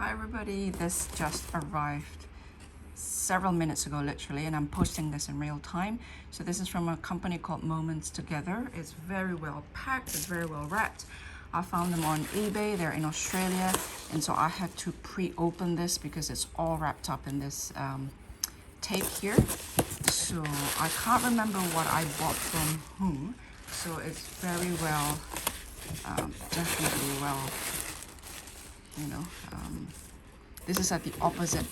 Hi everybody, this just arrived several minutes ago literally, and I'm posting this in real time. So this is from a company called Moments Together. It's very well packed, it's very well wrapped. I found them on eBay, they're in Australia, and so I had to pre-open this because it's all wrapped up in this tape here. So I can't remember what I bought from whom, so it's very well, definitely well, you know, this is at the opposite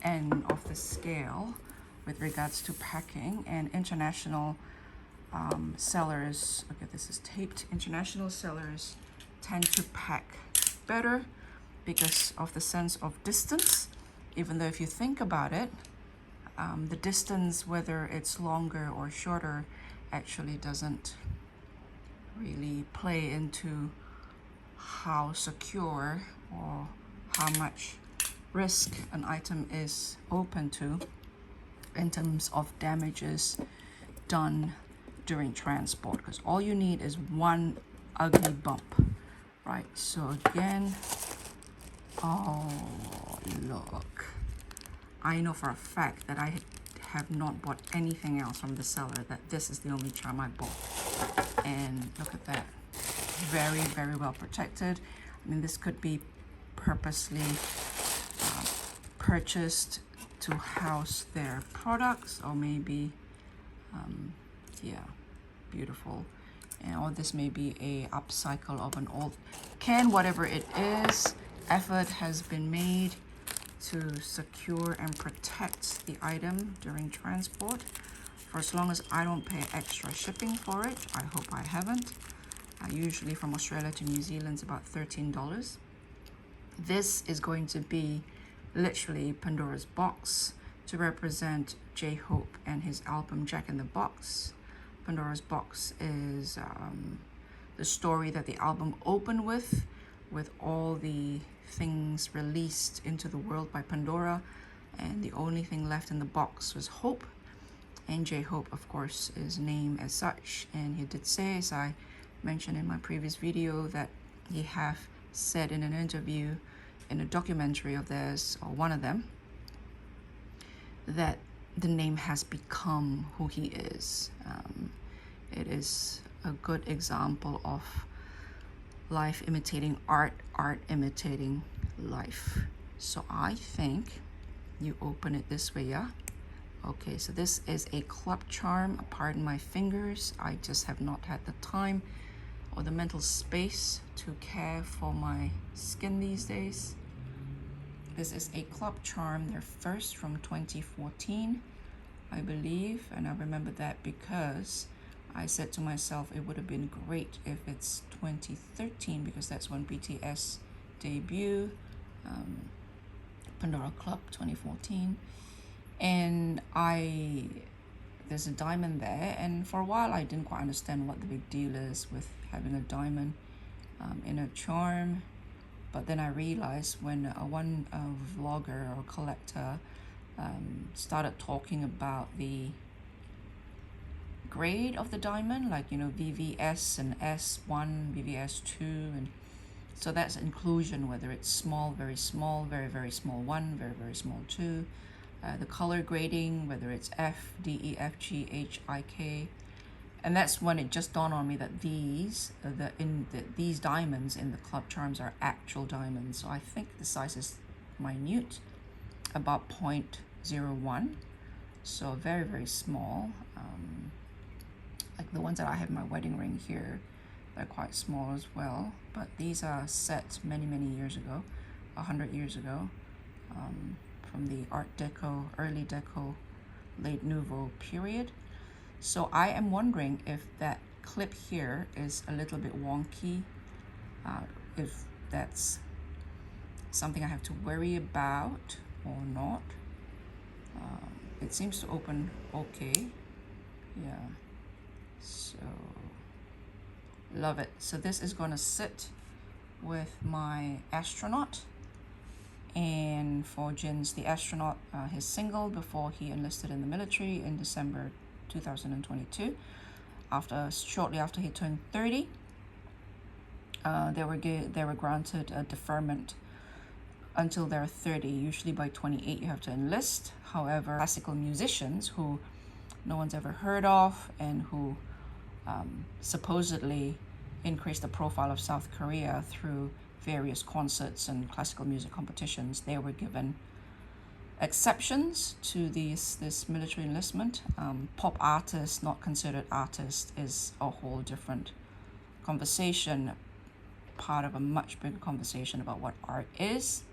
end of the scale with regards to packing, and international sellers, okay, this is taped, international sellers tend to pack better because of the sense of distance, even though if you think about it, the distance, whether it's longer or shorter, actually doesn't really play into how secure or how much risk an item is open to in terms of damages done during transport, because all you need is one ugly bump, right? So again, oh look, I know for a fact that I have not bought anything else from the seller, that this is the only charm I bought. And look at that, very, very well protected. I mean, this could be purposely purchased to house their products, or maybe yeah, beautiful. And or this may be a upcycle of an old can, whatever it is. Effort has been made to secure and protect the item during transport. For as long as I don't pay extra shipping for it, I hope I haven't. Usually from Australia to New Zealand it's about $13. This is going to be literally Pandora's box to represent Jhope and his album Jack in the Box. Pandora's box is the story that the album opened with all the things released into the world by Pandora, and the only thing left in the box was hope. And Jhope, of course, is named as such, and he did say, as I mentioned in my previous video, that he have said in an interview in a documentary of theirs, or one of them, that the name has become who he is. It is a good example of life imitating art, art imitating life. So I think you open it this way, yeah? Okay, so this is a club charm. Pardon my fingers, I just have not had the time or the mental space to care for my skin these days. This is a club charm, their first from 2014, I believe, and I remember that because I said to myself it would have been great if it's 2013, because that's when BTS debut, Pandora Club 2014, and there's a diamond there, and for a while I didn't quite understand what the big deal is with having a diamond in a charm. But then I realized when one vlogger or collector started talking about the grade of the diamond, like, you know, VVS and S1, VVS2, and so that's inclusion, whether it's small, very small, very, very small 1, very, very small 2, the color grading, whether it's F, D, E, F, G, H, I, K. And that's when it just dawned on me that these diamonds in the club charms are actual diamonds. So I think the size is minute, about 0.01, so very, very small. Like the ones that I have in my wedding ring here, they're quite small as well. But these are set many, many years ago, 100 years ago, from the Art Deco, early Deco, late Nouveau period. So I am wondering if that clip here is a little bit wonky, if that's something I have to worry about or not. It seems to open okay. Yeah, so love it. So this is going to sit with my astronaut. And for Jin's The Astronaut, his single before he enlisted in the military in December 2022, shortly after he turned 30, they were granted a deferment until they're 30. Usually by 28 you have to enlist. However, classical musicians who no one's ever heard of and who supposedly increased the profile of South Korea through various concerts and classical music competitions, they were given exceptions to this military enlistment. Pop artists, not considered artists, is a whole different conversation, part of a much bigger conversation about what art is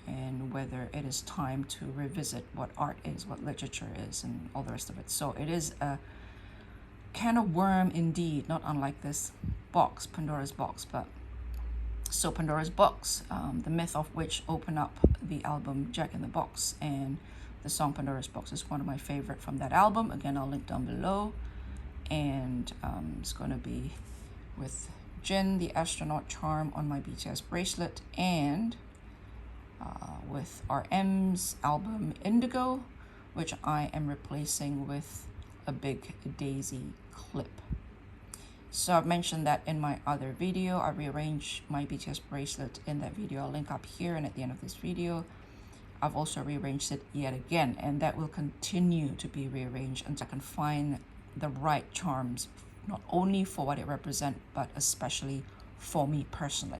and whether it is time to revisit what art is, what literature is, and all the rest of it. So it is a can of worm indeed, not unlike this box, Pandora's box. But so Pandora's box, the myth of which opened up the album Jack in the Box, and the song Pandora's Box is one of my favorite from that album. Again, I'll link down below. And it's going to be with Jin, the astronaut charm, on my BTS bracelet, and with RM's album Indigo, which I am replacing with a big daisy clip. So I've mentioned that in my other video. I rearranged my BTS bracelet in that video. I'll link up here and at the end of this video. I've also rearranged it yet again, and that will continue to be rearranged until I can find the right charms, not only for what it represents, but especially for me personally.